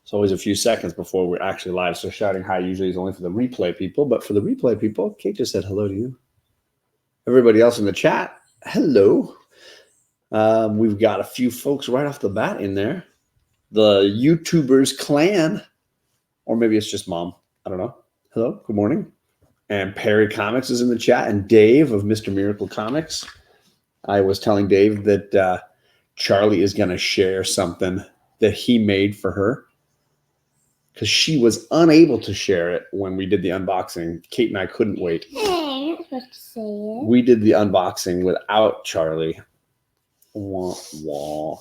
It's always a few seconds before we're actually live. So shouting hi usually is only for the replay people. But for the replay people, Kate just said hello to you. Everybody else in the chat, hello. We've got a few folks right off the bat in there. The YouTubers clan, or maybe it's just mom. I don't know. Hello, good morning. And Perry Comics is in the chat, and Dave of Mr. Miracle Comics. I was telling Dave that Charlie is going to share something that he made for her because she was unable to share it when we did the unboxing. Kate and I couldn't wait. Hey, you're not supposed to say it. We did the unboxing without Charlie. Wah, wah.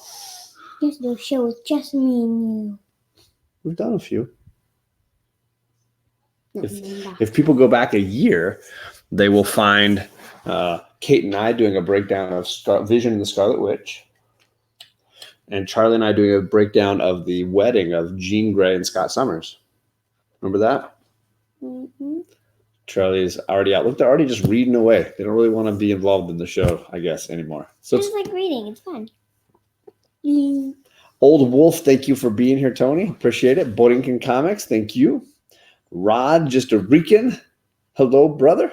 Just do a show with just me and you. We've done a few. If people go back a year, they will find Kate and I doing a breakdown of Vision and the Scarlet Witch, and Charlie and I doing a breakdown of the wedding of Jean Grey and Scott Summers. Remember that? Mm-hmm. Charlie's already out. Look, they're already just reading away. They don't really want to be involved in the show, I guess, anymore. So it's like reading. It's fun. Old Wolf, thank you for being here, Tony. Appreciate it. Boddington Comics, thank you. Rod, just a Rican. Hello, brother.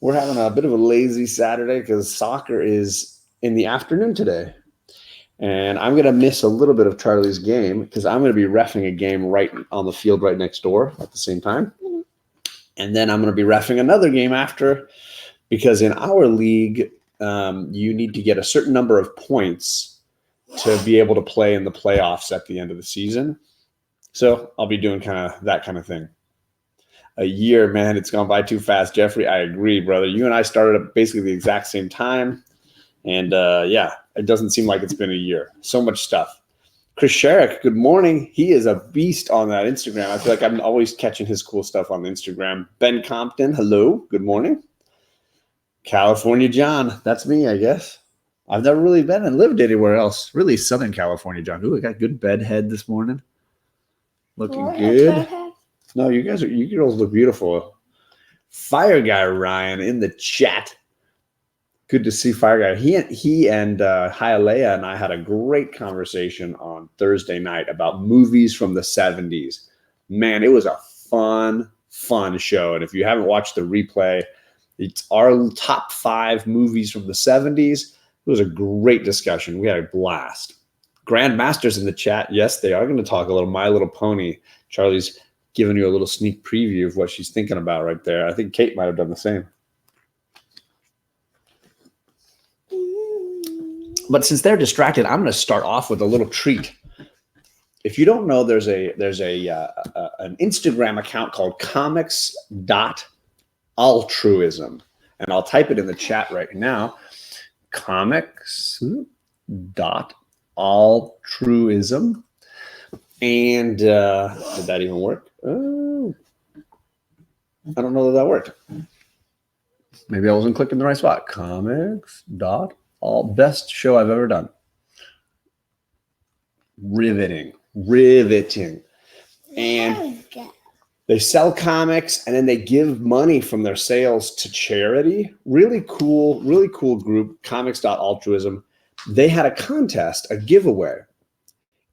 We're having a bit of a lazy Saturday because soccer is in the afternoon today. And I'm going to miss a little bit of Charlie's game because I'm going to be reffing a game right on the field right next door at the same time. Mm-hmm. And then I'm going to be reffing another game after because in our league, you need to get a certain number of points to be able to play in the playoffs at the end of the season. So I'll be doing kind of that kind of thing. A year, man, it's gone by too fast. Jeffrey, I agree, brother. You and I started at basically the exact same time. And yeah, it doesn't seem like it's been a year. So much stuff. Chris Sherrick, good morning. He is a beast on that Instagram. I feel like I'm always catching his cool stuff on Instagram. Ben Compton, hello. Good morning. California John, that's me, I guess. I've never really been and lived anywhere else. Really Southern California John. Ooh, I got good bed head this morning. Looking good. No, you girls look beautiful. Fire Guy Ryan in the chat. Good to see Fire Guy. He and Hialeah and I had a great conversation on Thursday night about movies from the 70s. Man, it was a fun show. And if you haven't watched the replay, it's our top 5 movies from the 70s. It was a great discussion. We had a blast. Grandmasters in the chat. Yes, they are going to talk a little My Little Pony. Charlie's giving you a little sneak preview of what she's thinking about right there. I think Kate might have done the same. But since they're distracted, I'm going to start off with a little treat. If you don't know, there's an Instagram account called comics.altruism. And I'll type it in the chat right now. Comics.altruism. And did that even work? Oh, I don't know that worked. Maybe I wasn't clicking the right spot. Comics.all best show I've ever done. Riveting. And they sell comics and then they give money from their sales to charity. Really cool group, comics.altruism. They had a contest, a giveaway.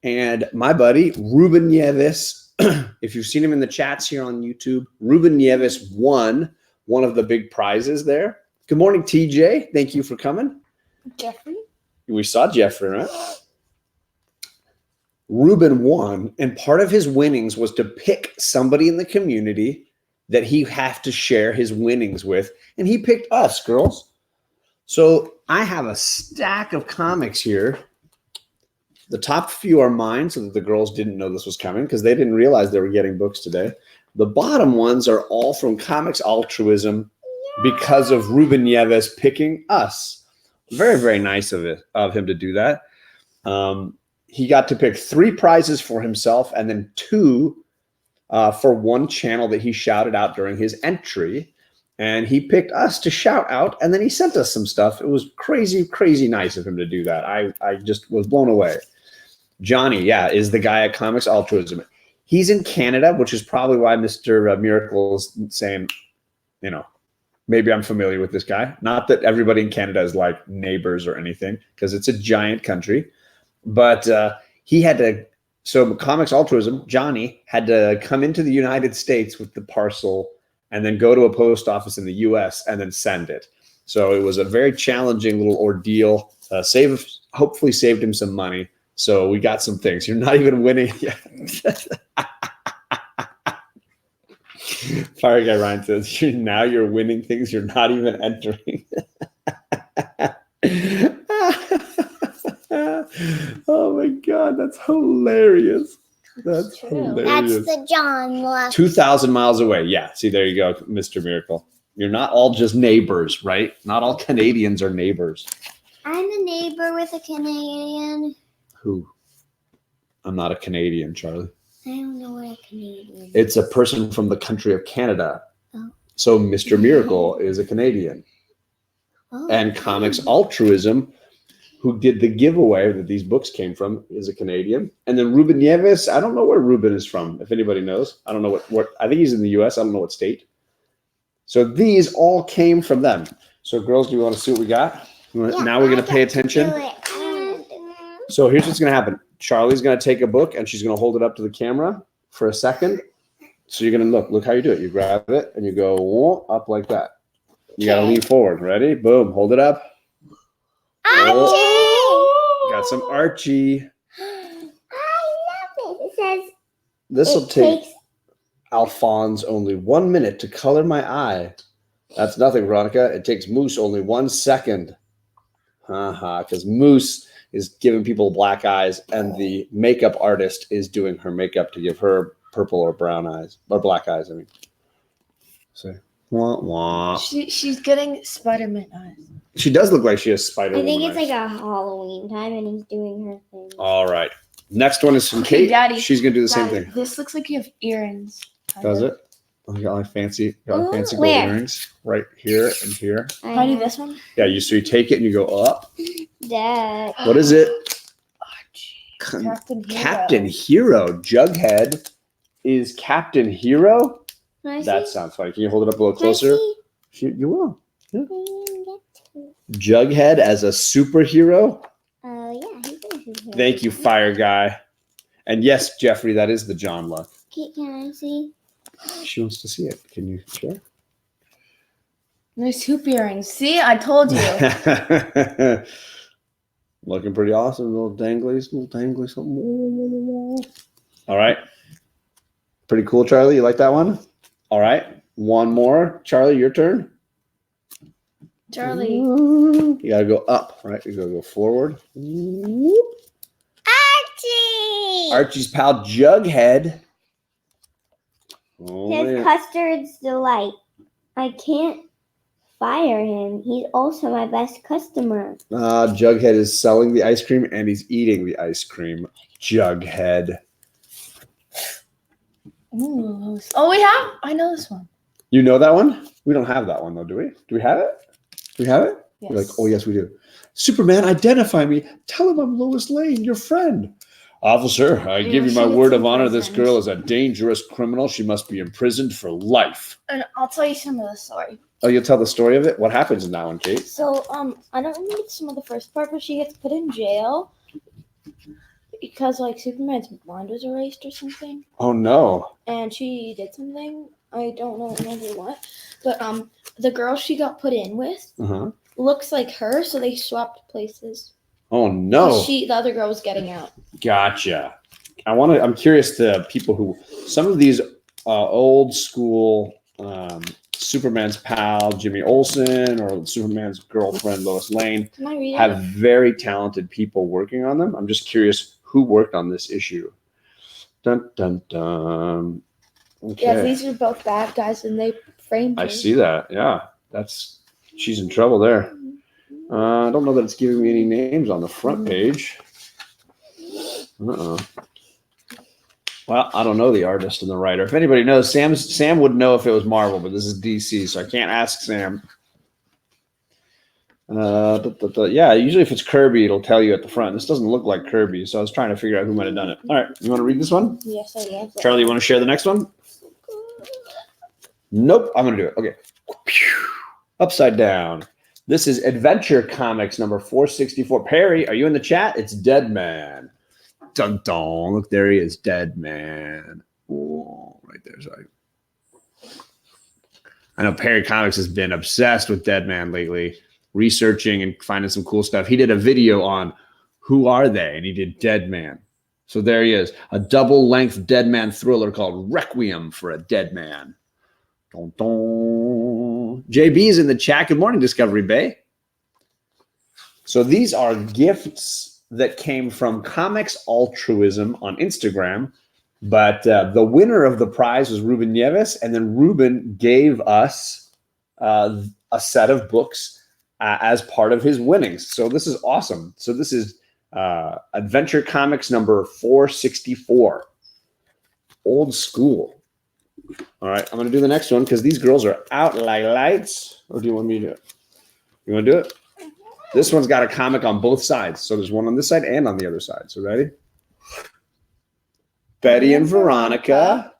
And my buddy, Ruben Nieves, if you've seen him in the chats here on YouTube, Ruben Nieves won one of the big prizes there. Good morning, TJ. Thank you for coming. Jeffrey? We saw Jeffrey, right? Ruben won, and part of his winnings was to pick somebody in the community that he have to share his winnings with, and he picked us, girls. So I have a stack of comics here. The top few are mine, so that the girls didn't know this was coming because they didn't realize they were getting books today. The bottom ones are all from Comics Altruism because of Ruben Nieves picking us. Very, very nice of him to do that. He got to pick 3 prizes for himself and then 2 for one channel that he shouted out during his entry. And he picked us to shout out, and then he sent us some stuff. It was crazy, crazy nice of him to do that. I just was blown away. Johnny, yeah, is the guy at Comics Altruism. He's in Canada, which is probably why Mr. Miracle is saying, you know, maybe I'm familiar with this guy. Not that everybody in Canada is like neighbors or anything, because it's a giant country. But he had to So Comics Altruism, Johnny had to come into the United States with the parcel and then go to a post office in the US and then send it. So it was a very challenging little ordeal. Hopefully saved him some money. So we got some things. You're not even winning yet. Fire Guy Ryan says, now you're winning things you're not even entering. Oh my God, that's hilarious. That's hilarious. That's the John luck. 2,000 miles away. Yeah, see, there you go, Mr. Miracle. You're not all just neighbors, right? Not all Canadians are neighbors. I'm a neighbor with a Canadian. Who? I'm not a Canadian, Charlie. I don't know what a Canadian is. It's a person from the country of Canada. Oh. So Mr. Miracle is a Canadian. Oh. And Comics Altruism, who did the giveaway that these books came from, is a Canadian. And then Ruben Nieves, I don't know where Ruben is from, if anybody knows. I don't know what I think he's in the US. I don't know what state. So these all came from them. So girls, do you want to see what we got? Now we're going to pay attention. So here's what's going to happen. Charlie's going to take a book and she's going to hold it up to the camera for a second. So you're going to look how you do it. You grab it and you go up like that. You got to lean forward. Ready? Boom. Hold it up. Oh, got some Archie. I love it. It says This will take Alphonse only 1 minute to color my eye. That's nothing, Veronica. It takes Moose only 1 second. Because Moose is giving people black eyes and the makeup artist is doing her makeup to give her purple or brown eyes. Or black eyes, I mean. So, wah, wah. She's getting Spider-Man eyes. She does look like she has Spider-Man I think it's eyes. like a Halloween time and he's doing her thing. All right. Next one is from Okay, Kate. Daddy, She's going to do the same Daddy, thing. This looks like you have earrings. Does it? Oh, you got like fancy gold where? earrings right here and here. Can I do this one? Yeah, so you take it and you go up. Dad. What is it? Captain Hero. Captain Hero. Jughead is Captain Hero? Can I That see? sounds funny. Can you hold it up a little Can I closer? see? You will. I didn't get to. Jughead as a superhero? Oh, yeah, he's a superhero. Thank you, Fire Guy. And yes, Jeffrey, that is the John Luck. Can I see? She wants to see it. Can you share? Nice hoop earrings. See, I told you. Looking pretty awesome. Little danglies, something. All right. Pretty cool, Charlie. You like that one? All right. One more. Charlie, your turn. Charlie. You got to go up, right? You got to go forward. Archie! Archie's pal, Jughead. Oh, His yeah. custard's delight. I can't fire him. He's also my best customer. Jughead is selling the ice cream and he's eating the ice cream. Jughead. Ooh. Oh, we have? I know this one. You know that one? We don't have that one though, do we? Do we have it? Do we have it? Yes. You're like, oh yes, we do. Superman, identify me. Tell him I'm Lois Lane, your friend. Officer, I Yeah, give you she my gets word of honor. This imprisoned. girl is a dangerous criminal. She must be imprisoned for life. And I'll tell you some of the story. Oh, you'll tell the story of it? What happens in that one, Kate? So, I don't remember some of the first part, but she gets put in jail because, like, Superman's mind was erased or something. Oh no. And she did something. I don't remember what. But, the girl she got put in with Uh-huh. looks like her, so they swapped places. Oh no. The other girl was getting out. Gotcha. I'm curious to people who, some of these old school Superman's pal, Jimmy Olsen, or Superman's girlfriend, Lois Lane, Can I read it? have very talented people working on them. I'm just curious who worked on this issue. Dun, dun, dun. Okay. Yeah, these are both bad guys, and they framed her. I see that. Yeah. She's in trouble there. I don't know that it's giving me any names on the front page. Uh-oh. Well, I don't know the artist and the writer. If anybody knows, Sam would know if it was Marvel, but this is DC, so I can't ask Sam. Yeah, usually if it's Kirby, it'll tell you at the front. This doesn't look like Kirby, so I was trying to figure out who might have done it. All right, you want to read this one? Yes, I love that. Charlie, you want to share the next one? Nope, I'm going to do it. Okay. Upside down. This is Adventure Comics number 464. Perry, are you in the chat? It's Dead Man. dun, dun. Look, there he is, Dead Man. Oh, right there. Sorry. I know Perry Comics has been obsessed with Dead Man lately, researching and finding some cool stuff. He did a video on who are they, and he did Dead Man. So there he is, a double-length Dead Man thriller called Requiem for a Dead Man. Dun, dun. JB's in the chat. Good morning, Discovery Bay. So these are gifts that came from Comics Altruism on Instagram. But the winner of the prize was Ruben Nieves, and then Ruben gave us a set of books as part of his winnings. So this is awesome. So this is Adventure Comics number 464, Old School. All right, I'm going to do the next one because these girls are out like lights. Or do you want me to do it? You want to do it? This one's got a comic on both sides. So there's one on this side and on the other side. So ready? Betty and Veronica.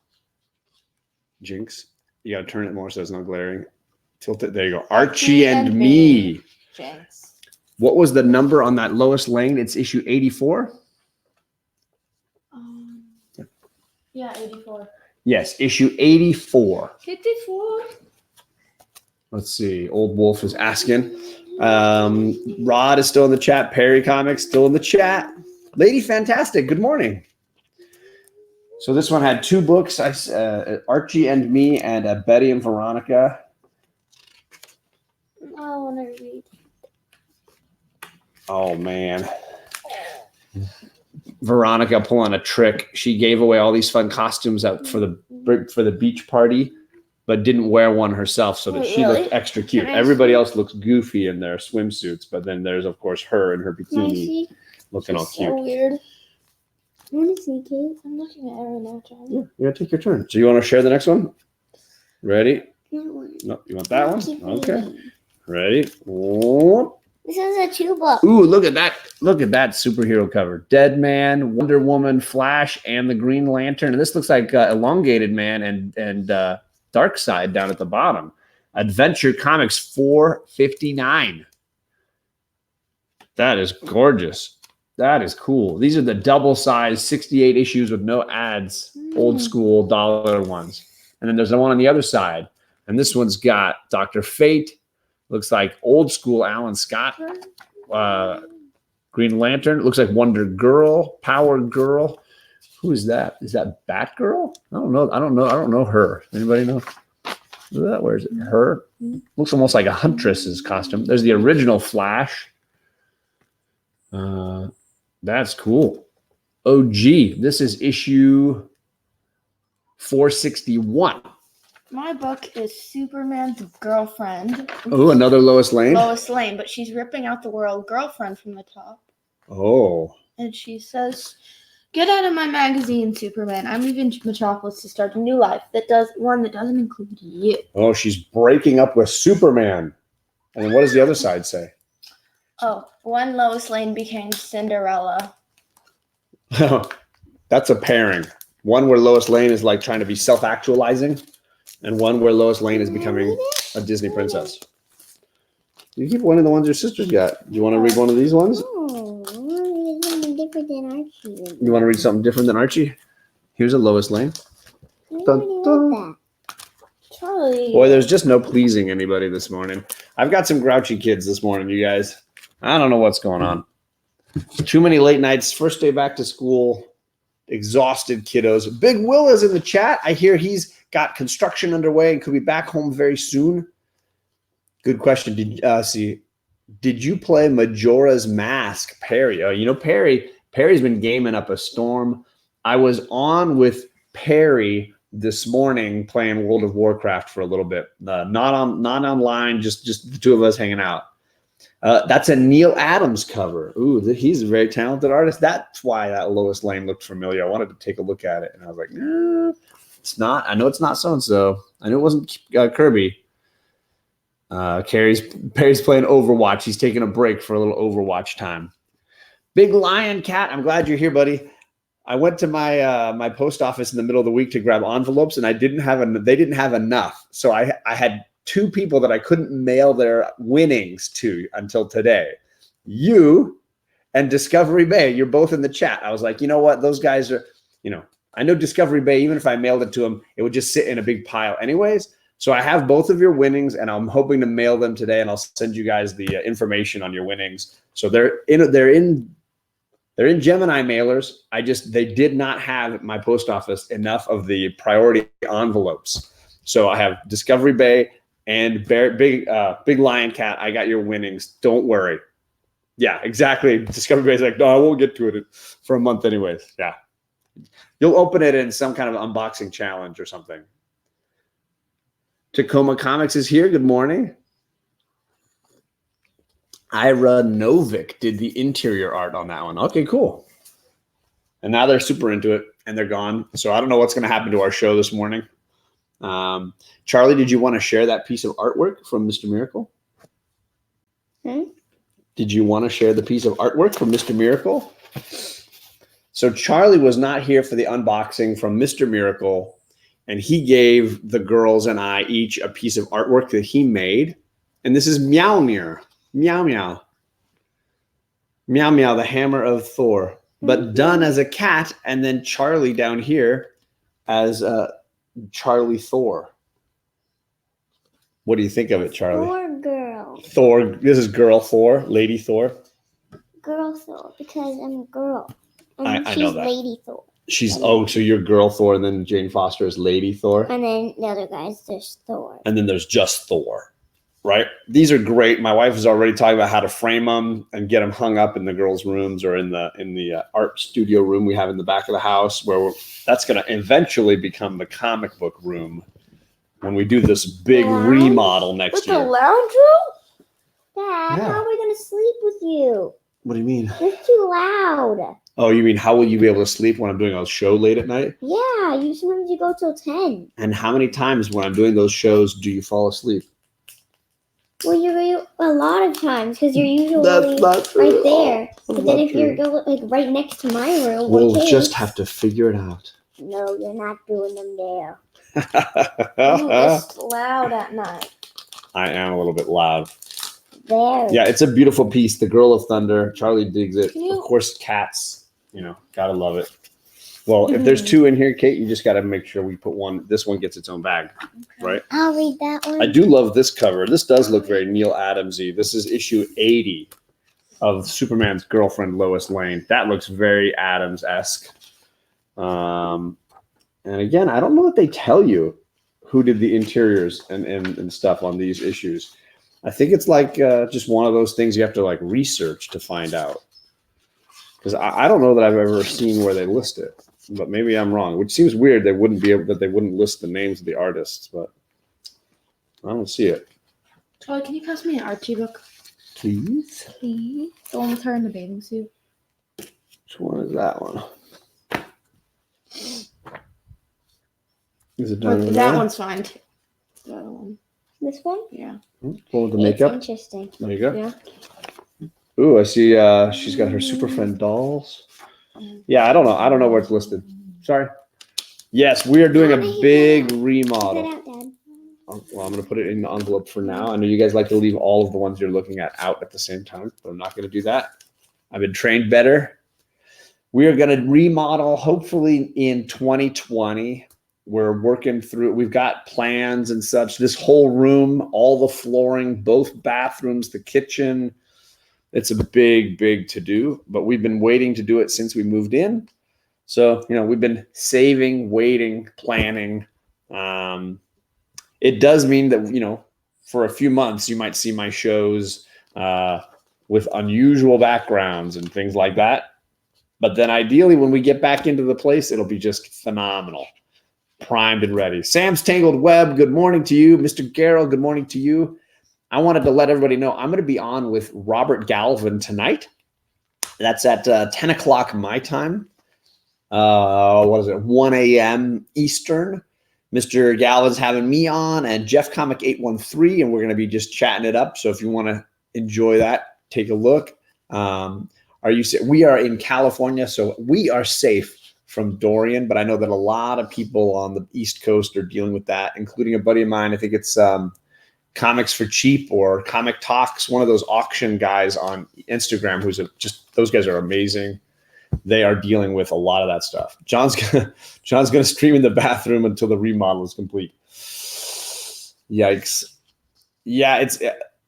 Jinx. You got to turn it more so it's not glaring. Tilt it. There you go. Archie and me. Jinx. What was the number on that Lois Lane? It's issue 84? Yeah, 84. Yes, issue 84. 54. Let's see. Old Wolf is asking. Rod is still in the chat. Perry Comics still in the chat. Lady Fantastic, good morning. So this one had two books, Archie and Me and Betty and Veronica. I want to read. Oh, man. Veronica pulling a trick. She gave away all these fun costumes out for the beach party, but didn't wear one herself so that Wait, she really? looked extra cute. Can I Everybody see? else looks goofy in their swimsuits, but then there's, of course, her in her Can I bikini see? looking all So cute. weird. I want to see, Kate. I'm looking at it right now, John. Yeah, you gotta take your turn. So you want to share the next one? Ready? That one. No, you want that one? Keep Okay. reading. Ready? Whoop. This is a two book. Ooh, look at that. Look at that superhero cover. Dead Man, Wonder Woman, Flash, and the Green Lantern. And this looks like Elongated Man and Darkseid down at the bottom. Adventure Comics 459. That is gorgeous. That is cool. These are the double-sized 68 issues with no ads, old school dollar ones. And then there's the one on the other side. And this one's got Dr. Fate. Looks like old school Alan Scott. Green Lantern. Looks like Wonder Girl, Power Girl. Who is that? Is that Batgirl? I don't know. I don't know her. Anybody know? Look at that. Where is it? Her. Looks almost like a Huntress's costume. There's the original Flash. That's cool. Oh, gee. This is issue 461. My book is Superman's girlfriend. Oh, another Lois Lane. Lois Lane, but she's ripping out the word girlfriend from the top. Oh. And she says, "Get out of my magazine, Superman. I'm leaving Metropolis to start a new life that doesn't include you." Oh, she's breaking up with Superman. And then what does the other side say? Oh, one Lois Lane became Cinderella. That's a pairing. One where Lois Lane is like trying to be self-actualizing, and one where Lois Lane is becoming a Disney princess. You keep one of the ones your sister's got. Do you want to read one of these ones? Oh, I want to read something different than Archie. You want to read something different than Archie? Here's a Lois Lane. I Dun, already dun. read Charlie. Boy, there's just no pleasing anybody this morning. I've got some grouchy kids this morning, you guys. I don't know what's going on. Too many late nights. First day back to school. Exhausted kiddos. Big Will is in the chat. I hear he's got construction underway and could be back home very soon. Good question. Did you play Majora's Mask, Perry? Oh, you know Perry's been gaming up a storm. I was on with Perry this morning playing World of Warcraft for a little bit. Not online, just the two of us hanging out. That's a Neil Adams cover. Ooh, he's a very talented artist. That's why that Lois Lane looked familiar. I wanted to take a look at it, and I was like, nah, it's not. I know it's not so-and-so. I know it wasn't Kirby. Perry's playing Overwatch. He's taking a break for a little Overwatch time. Big Lion Cat, I'm glad you're here, buddy. I went to my my post office in the middle of the week to grab envelopes, and they didn't have enough. So I had two people that I couldn't mail their winnings to until today. You and Discovery Bay. You're both in the chat. I was like, you know what? Those guys are, I know Discovery Bay, even if I mailed it to them, it would just sit in a big pile anyways. So I have both of your winnings, and I'm hoping to mail them today, and I'll send you guys the information on your winnings. So they're in Gemini mailers. They did not have at my post office enough of the priority envelopes. So I have Discovery Bay and Big Lion Cat. I got your winnings. Don't worry. Yeah, exactly. Discovery Bay's like, no, I won't get to it for a month anyways. Yeah. You'll open it in some kind of unboxing challenge or something. Tacoma Comics is here. Good morning. Ira Novick did the interior art on that one. Okay, cool. And now they're super into it, and they're gone. So I don't know what's going to happen to our show this morning. Charlie, did you want to share that piece of artwork from Mr. Miracle? Did you want to share the piece of artwork from Mr. Miracle? So Charlie was not here for the unboxing from Mr. Miracle, and he gave the girls and I each a piece of artwork that he made. And this is Meow Meow. Meow Meow. Meow Meow, the hammer of Thor, but done as a cat, and then Charlie down here as Charlie Thor. What do you think of it, Charlie? Thor girl. Thor. This is girl Thor, Lady Thor. Girl Thor, because I'm a girl. I she's know that. Lady Thor. So you're girl Thor, and then Jane Foster is Lady Thor. And then the other guy's just Thor. And then there's just Thor, right? These are great. My wife is already talking about how to frame them and get them hung up in the girls' rooms or in the art studio room we have in the back of the house, where that's going to eventually become the comic book room when we do this big remodel next With year. the lounge room? Dad, Yeah. how are we going to sleep with you? What do you mean? It's too loud. Oh, you mean how will you be able to sleep when I'm doing a show late at night? Yeah, sometimes you go till 10. And how many times when I'm doing those shows do you fall asleep? Well, you're a lot of times because you're usually That's not true. right there. But That's then not if you're true. right next to my room, We'll what just case? have to figure it out. No, you're not doing them there. It's loud at night. I am a little bit loud. There. Yeah, it's a beautiful piece. The Girl of Thunder. Charlie digs it. Can you- Of course, cats. Gotta love it. Well, if there's two in here, Kate, you just got to make sure we put one. This one gets its own bag, right? I'll read that one. I do love this cover. This does look very Neil Adams-y. This is issue 80 of Superman's girlfriend, Lois Lane. That looks very Adams-esque. And again, I don't know if they tell you who did the interiors and stuff on these issues. I think it's like just one of those things you have to like research to find out. Because I don't know that I've ever seen where they list it, but maybe I'm wrong. Which seems weird. They wouldn't list the names of the artists, but I don't see it. Charlie, can you pass me an Archie book? Please. Please. The one with her in the bathing suit. Which one is that one? Is it done? in That there? one's fine too. The other one. This one? Yeah. One with the It's makeup. interesting. There you go. Yeah. Ooh, I see. She's got her Super Friend dolls. Yeah, I don't know where it's listed. Sorry. Yes, we are doing a big Put that remodel. out, Dad. Well, I'm going to put it in the envelope for now. I know you guys like to leave all of the ones you're looking at out at the same time, but I'm not going to do that. I've been trained better. We are going to remodel hopefully in 2020. We're working through, we've got plans and such. This whole room, all the flooring, both bathrooms, the kitchen. It's a big, big to do, but we've been waiting to do it since we moved in. So, we've been saving, waiting, planning. It does mean that, for a few months, you might see my shows with unusual backgrounds and things like that. But then ideally, when we get back into the place, it'll be just phenomenal. Primed and ready. Sam's Tangled Web, good morning to you. Mr. Garrell, good morning to you. I wanted to let everybody know I'm going to be on with Robert Galvin tonight. That's at 10 o'clock my time. 1 a.m. Eastern. Mr. Galvin's having me on and Jeff Comic 813, and we're going to be just chatting it up. So if you want to enjoy that, take a look. We are in California, so we are safe from Dorian, but I know that a lot of people on the East Coast are dealing with that, including a buddy of mine. I think it's Comics for Cheap or Comic Talks, one of those auction guys on Instagram those guys are amazing. They are dealing with a lot of that stuff. John's gonna stream in the bathroom until the remodel is complete. Yikes. Yeah,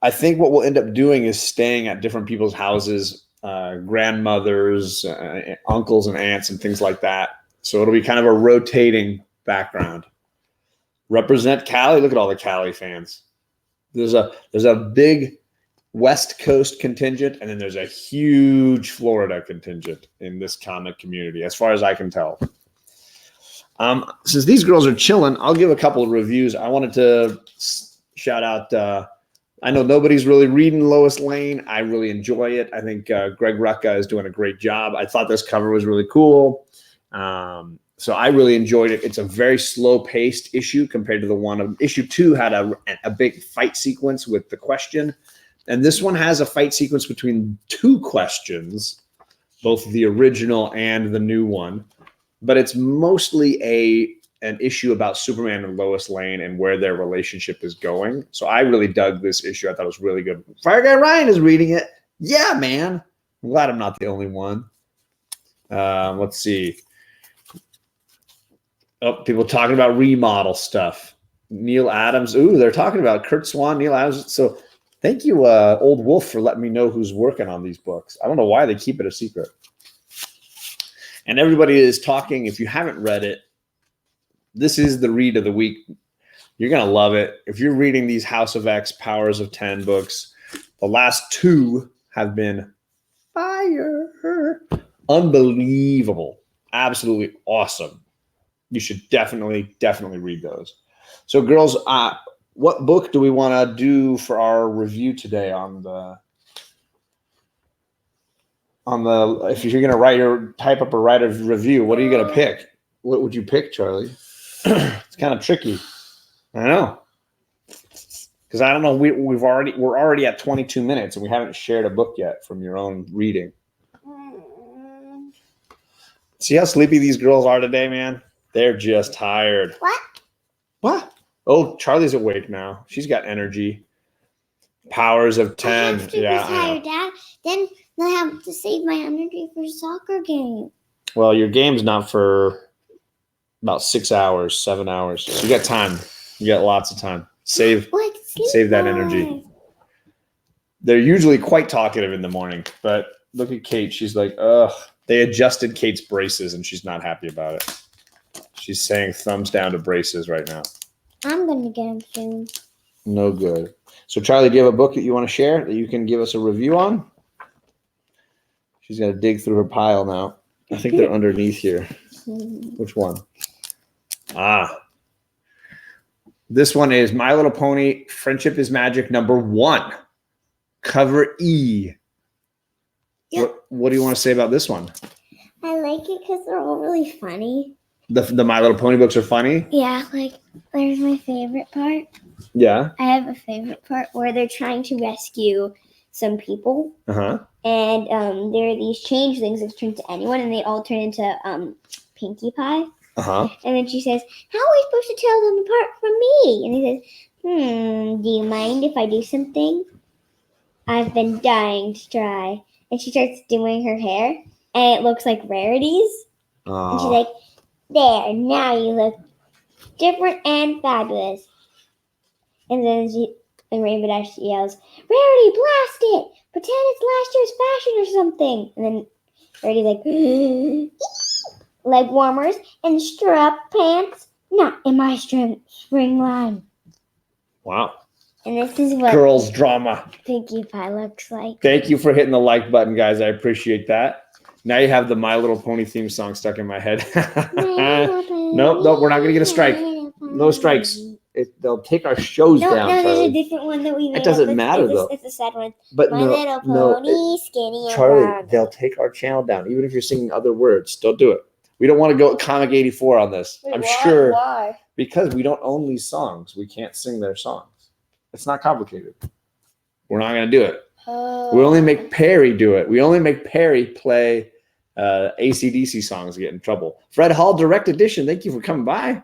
I think what we'll end up doing is staying at different people's houses, grandmothers, uncles and aunts and things like that. So it'll be kind of a rotating background. Represent Cali. Look at all the Cali fans. There's a big West Coast contingent, and then there's a huge Florida contingent in this comic community, as far as I can tell. Since these girls are chilling, I'll give a couple of reviews. I wanted to shout out. I know nobody's really reading Lois Lane. I really enjoy it. I think Greg Rucka is doing a great job. I thought this cover was really cool. So I really enjoyed it. It's a very slow-paced issue compared to the one of issue 2 had a big fight sequence with the question. And this one has a fight sequence between 2 questions, both the original and the new one. But it's mostly an issue about Superman and Lois Lane and where their relationship is going. So I really dug this issue. I thought it was really good. Fire Guy Ryan is reading it. Yeah, man. I'm glad I'm not the only one. Let's see. Oh, people talking about remodel stuff. Neil Adams. Ooh, they're talking about Kurt Swan, Neil Adams. So thank you, Old Wolf, for letting me know who's working on these books. I don't know why they keep it a secret. And everybody is talking. If you haven't read it, this is the read of the week. You're going to love it. If you're reading these House of X, Powers of 10 books, the last 2 have been fire. Unbelievable. Absolutely awesome. You should definitely read those. So, girls, what book do we want to do for our review today on the if you're going to type up or write a review, what are you going to pick? What would you pick, Charlie? It's kind of tricky. I know. Because I don't know, we're already at 22 minutes and we haven't shared a book yet from your own reading. See how sleepy these girls are today, man? They're just tired. What? Oh, Charlie's awake now. She's got energy. Powers of 10. I have to be tired, Dad. Then I have to save my energy for soccer game. Well, your game's not for about 6 hours, 7 hours. So you got time. You got lots of time. Save that energy. They're usually quite talkative in the morning, but look at Kate. She's like, ugh. They adjusted Kate's braces, and she's not happy about it. She's saying thumbs down to braces right now. I'm going to get them soon. No good. So, Charlie, do you have a book that you want to share that you can give us a review on? She's going to dig through her pile now. I think they're underneath here. Which one? This one is My Little Pony, Friendship is Magic #1. Cover E. Yep. What do you want to say about this one? I like it because they're all really funny. The My Little Pony books are funny? Yeah, like, there's my favorite part. Yeah. I have a favorite part where they're trying to rescue some people. Uh-huh. And there are these changelings that turn to anyone, and they all turn into Pinkie Pie. Uh-huh. And then she says, how are we supposed to tell them apart from me? And he says, do you mind if I do something? I've been dying to try. And she starts doing her hair, and it looks like Rarities. And she's like, there, now you look different and fabulous. And then Rainbow Dash yells, Rarity, blast it! Pretend it's last year's fashion or something. And then Rarity's like, leg warmers and strap pants, not in my spring line. Wow. And this is what Girls drama. Pinkie Pie looks like. Thank you for hitting the like button, guys. I appreciate that. Now you have the My Little Pony theme song stuck in my head. Nope, we're not going to get a strike. No strikes. They'll take our shows down. No, there's Charlie. a different one that we made. It doesn't matter, though. It's a sad one. But My Little Pony, Skinny and Charlie, Brown. they'll take our channel down. Even if you're singing other words, don't do it. We don't want to go Comic 84 on this. Wait, I'm sure. Why? Because we don't own these songs. We can't sing their songs. It's not complicated. We're not going to do it. We only make Perry do it. We only make Perry play AC/DC songs to get in trouble. Fred Hall, Direct Edition. Thank you for coming by.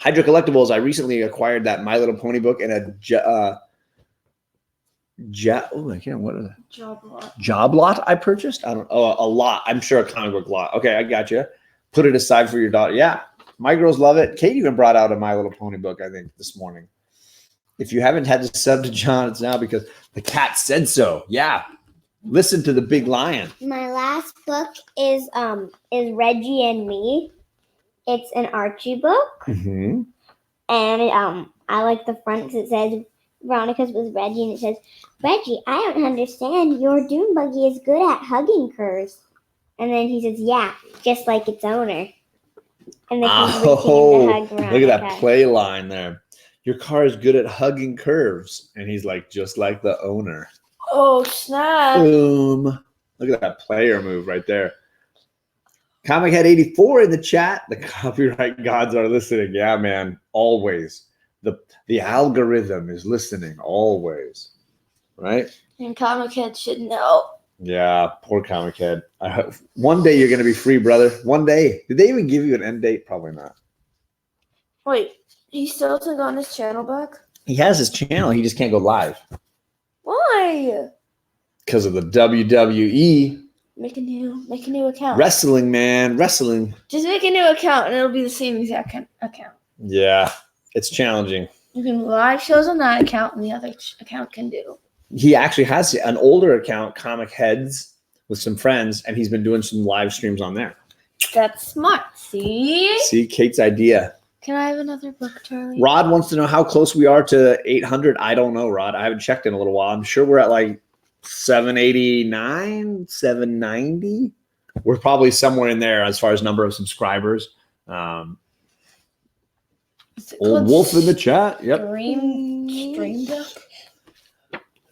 Hydro Collectibles, I recently acquired that My Little Pony book and a I can't. What is it? Job lot I purchased? I don't. Oh, a lot. I'm sure a comic book lot. Okay, I got you. Put it aside for your daughter. Yeah, my girls love it. Kate even brought out a My Little Pony book, I think, this morning. If you haven't had to sub to John, it's now because the cat said so. Yeah, listen to the big lion. My last book is Reggie and Me. It's an Archie book, Mm-hmm. and I like the front because it says Veronica's was Reggie, and it says, Reggie, I don't understand. Your Dune Buggy is good at hugging curs. And then he says, yeah, just like its owner. And then he's reaching in to hug Veronica. Look at that play line there. Your car is good at hugging curves. And he's like, just like the owner. Oh, snap. Boom. Look at that player move right there. Comic Head 84 in the chat. The copyright gods are listening. Yeah, man. Always. The algorithm is listening always. Right? And Comic Head should know. Yeah, poor Comic Head. I hope one day you're going to be free, brother. One day. Did they even give you an end date? Probably not. Wait, he still took on his channel back? He has his channel. He just can't go live. Why? Because of the WWE. Make a new account. Wrestling, man. Wrestling. Just make a new account and it'll be the same exact account. Yeah, it's challenging. You can live shows on that account and the other account can do. He actually has an older account, Comic Heads, with some friends, and he's been doing some live streams on there. That's smart. See? See, Kate's idea. Can I have another book, Charlie? Rod wants to know how close we are to 800. I don't know, Rod. I haven't checked in a little while. I'm sure we're at like 789, 790. We're probably somewhere in there as far as number of subscribers. Old Wolf in the chat. Yep. Stream Duck?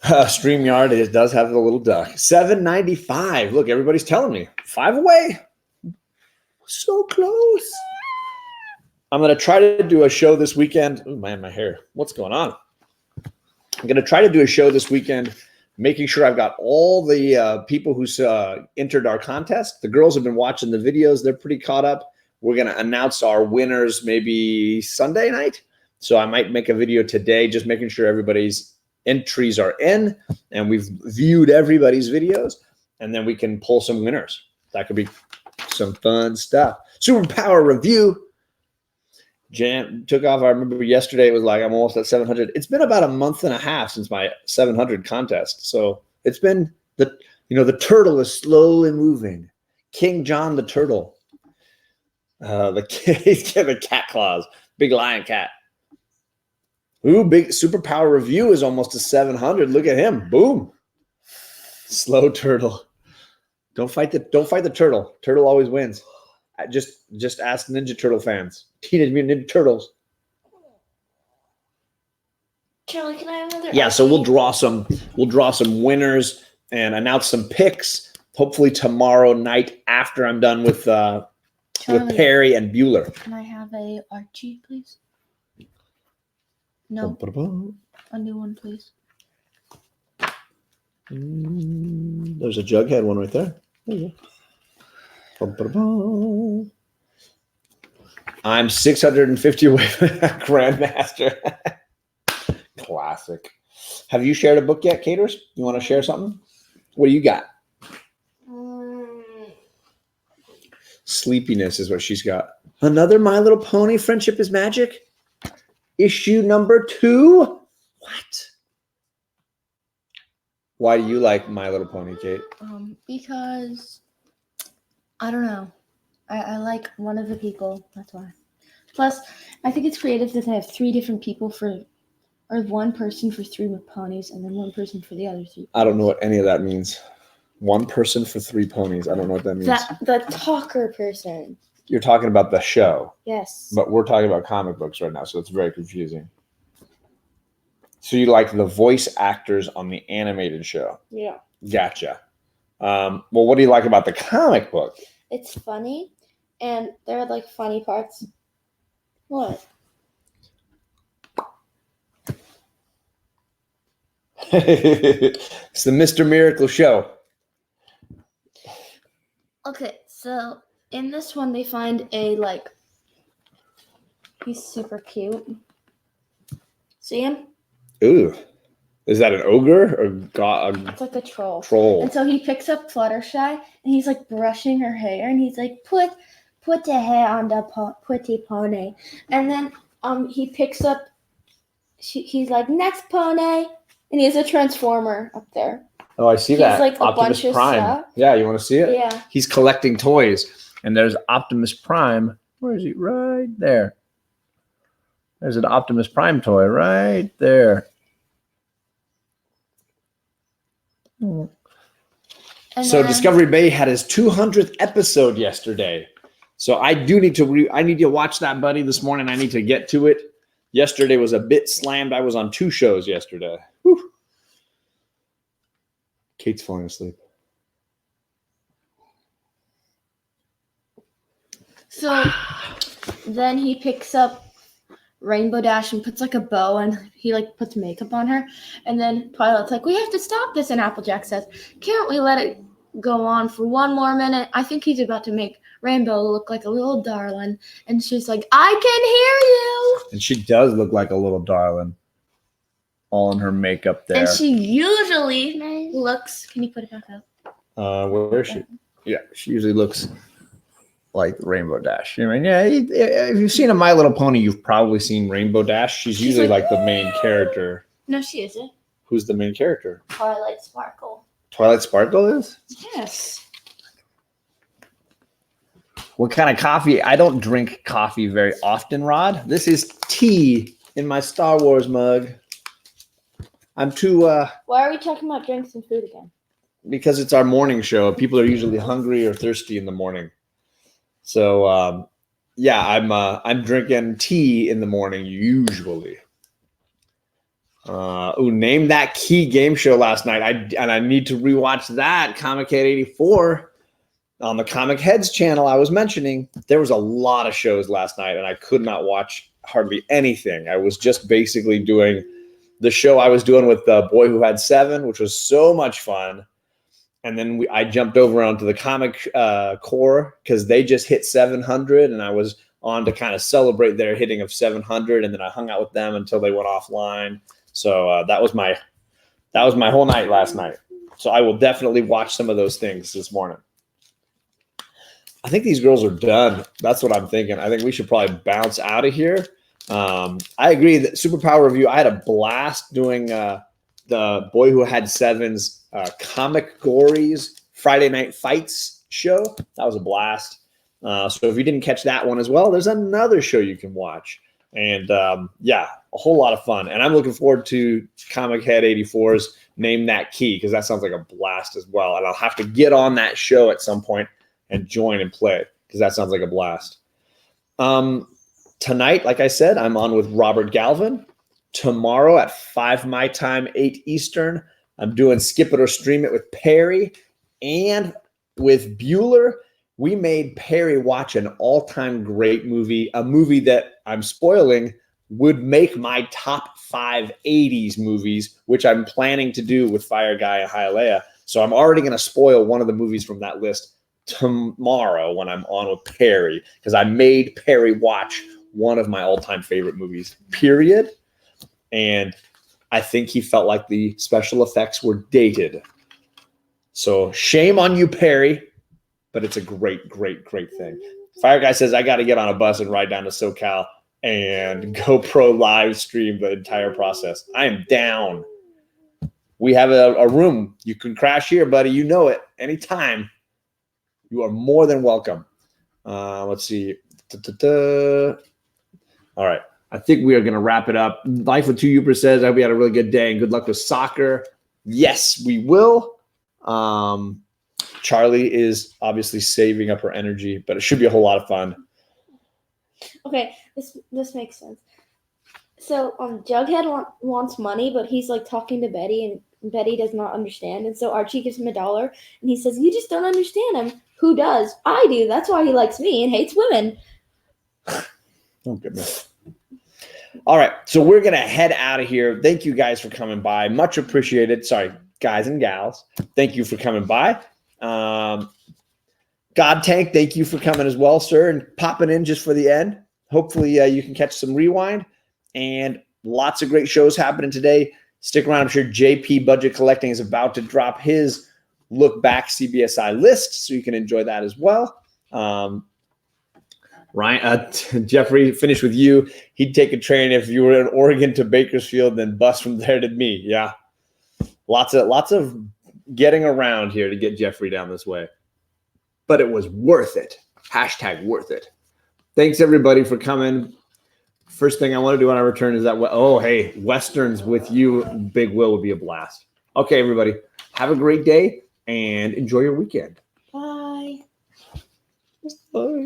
StreamYard, it does have the little duck. 795. Look, everybody's telling me. 5 away. So close. I'm going to try to do a show this weekend. Oh, man, my hair. What's going on? I'm going to try to do a show this weekend, making sure I've got all the people who's entered our contest. The girls have been watching the videos. They're pretty caught up. We're going to announce our winners maybe Sunday night. So I might make a video today just making sure everybody's entries are in and we've viewed everybody's videos, and then we can pull some winners. That could be some fun stuff. Superpower review. Jan took off. I remember yesterday it was like I'm almost at 700. It's been about a month and a half since my 700 contest. So it's been the turtle is slowly moving. King John the turtle. The cat claws. Big lion cat. Ooh, big superpower review is almost to 700. Look at him. Boom. Slow turtle. Don't fight the turtle. Turtle always wins. Just ask Ninja Turtle fans. Teenage Mutant Ninja Turtles. Charlie, can I have another? Yeah, so we'll draw some winners and announce some picks. Hopefully tomorrow night after I'm done with Perry and Bueller. Can I have a Archie, please? No. A new one, please. There's a Jughead one right there. There you go. I'm 650 away from Grandmaster. Classic. Have you shared a book yet, Caters? You want to share something? What do you got? Sleepiness is what she's got. Another My Little Pony, Friendship is Magic? Issue number 2? What? Why do you like My Little Pony, Kate? Because I don't know. I like one of the people. That's why. Plus, I think it's creative that they have 3 different people or one person for 3 ponies and then one person for the other 3. I don't know what any of that means. One person for 3 ponies. I don't know what that means. The talker person. You're talking about the show. Yes. But we're talking about comic books right now, so it's very confusing. So you like the voice actors on the animated show? Yeah. Gotcha. Well, what do you like about the comic book? It's funny, and there are like funny parts. What? It's the Mr. Miracle show. Okay, so in this one they find a He's super cute. See him? Ooh. Is that an ogre or god? It's like a troll. Troll. And so he picks up Fluttershy and he's like brushing her hair and he's like, put the hair on the pretty pony. And then he picks up, he's like, next pony. And he has a transformer up there. Oh, I see He's that. like a Optimus bunch of Prime. stuff. Yeah, you want to see it? Yeah. He's collecting toys. And there's Optimus Prime. Where is he? Right there. There's an Optimus Prime toy right there. And So then- Discovery Bay had his 200th episode yesterday. So I do need to I need to watch that, buddy, this morning. I need to get to it. Yesterday was a bit slammed. I was on 2 shows yesterday. Whew. Kate's falling asleep. So then he picks up Rainbow Dash and puts like a bow and he like puts makeup on her. And then Twilight's like, we have to stop this. And Applejack says, can't we let it go on for 1 more minute? I think he's about to make Rainbow look like a little darling. And she's like, I can hear you. And she does look like a little darling. All in her makeup there. And she usually Nice. looks, can you put it back up? Where is she? Yeah, she usually looks like Rainbow Dash. I mean, yeah, if you've seen a My Little Pony, you've probably seen Rainbow Dash. She's usually like the main character. No, she isn't. Who's the main character? Twilight Sparkle. Twilight Sparkle is? Yes. What kind of coffee? I don't drink coffee very often, Rod. This is tea in my Star Wars mug. I'm too, Why are we talking about drinks and food again? because it's our morning show. People are usually hungry or thirsty in the morning. So, yeah, I'm drinking tea in the morning usually. Name that key game show last night. I need to rewatch that Comic Head 84 on the Comic Heads channel I was mentioning. There was a lot of shows last night and I could not watch hardly anything. I was just basically doing the show I was doing with the Boy Who Had 7, which was so much fun. And then I jumped over onto the Comic Core because they just hit 700 and I was on to kind of celebrate their hitting of 700. And then I hung out with them until they went offline. So that was my whole night last night. So I will definitely watch some of those things this morning. I think these girls are done. That's what I'm thinking. I think we should probably bounce out of here. I agree that Superpower Review, I had a blast doing the Boy Who Had 7's Comic Gories Friday Night Fights show. That was a blast. So if you didn't catch that one as well, there's another show you can watch. And yeah, a whole lot of fun. And I'm looking forward to Comic Head 84's Name That Key because that sounds like a blast as well. And I'll have to get on that show at some point and join and play because that sounds like a blast. Tonight, like I said, I'm on with Robert Galvin. Tomorrow at 5 my time, 8 Eastern, I'm doing Skip It or Stream It with Perry and with Bueller. We made Perry watch an all-time great movie, a movie that I'm spoiling would make my top 5 80s movies, which I'm planning to do with Fire Guy and Hialeah. So I'm already going to spoil one of the movies from that list tomorrow when I'm on with Perry because I made Perry watch one of my all-time favorite movies, period. And I think he felt like the special effects were dated. So shame on you, Perry, but it's a great, great, great thing. Fire Guy says, I got to get on a bus and ride down to SoCal and GoPro live stream the entire process. I am down. We have a room. You can crash here, buddy. You know it. Anytime. You are more than welcome. Let's see. All right. I think we are going to wrap it up. Life with 2 Upers says, I hope you had a really good day and good luck with soccer. Yes, we will. Charlie is obviously saving up her energy, but it should be a whole lot of fun. Okay, this makes sense. So Jughead wants money, but he's like talking to Betty, and Betty does not understand. And so Archie gives him $1, and he says, "You just don't understand him. Who does? I do. That's why he likes me and hates women." Oh, goodness. All right, so we're going to head out of here. Thank you guys for coming by. Much appreciated. Sorry, guys and gals. Thank you for coming by. God Tank, thank you for coming as well, sir, and popping in just for the end. hopefully you can catch some rewind, and lots of great shows happening today. Stick around. I'm sure JP Budget Collecting is about to drop his look back CBSI list, so you can enjoy that as well. Ryan, Jeffrey, finish with you. He'd take a train if you were in Oregon to Bakersfield, then bus from there to me. Yeah, lots of getting around here to get Jeffrey down this way, but it was worth it. # worth it. Thanks everybody for coming. First thing I want to do when I return is that, oh, hey, Westerns with you, Big Will, would be a blast. Okay, everybody, have a great day and enjoy your weekend. Bye. Bye.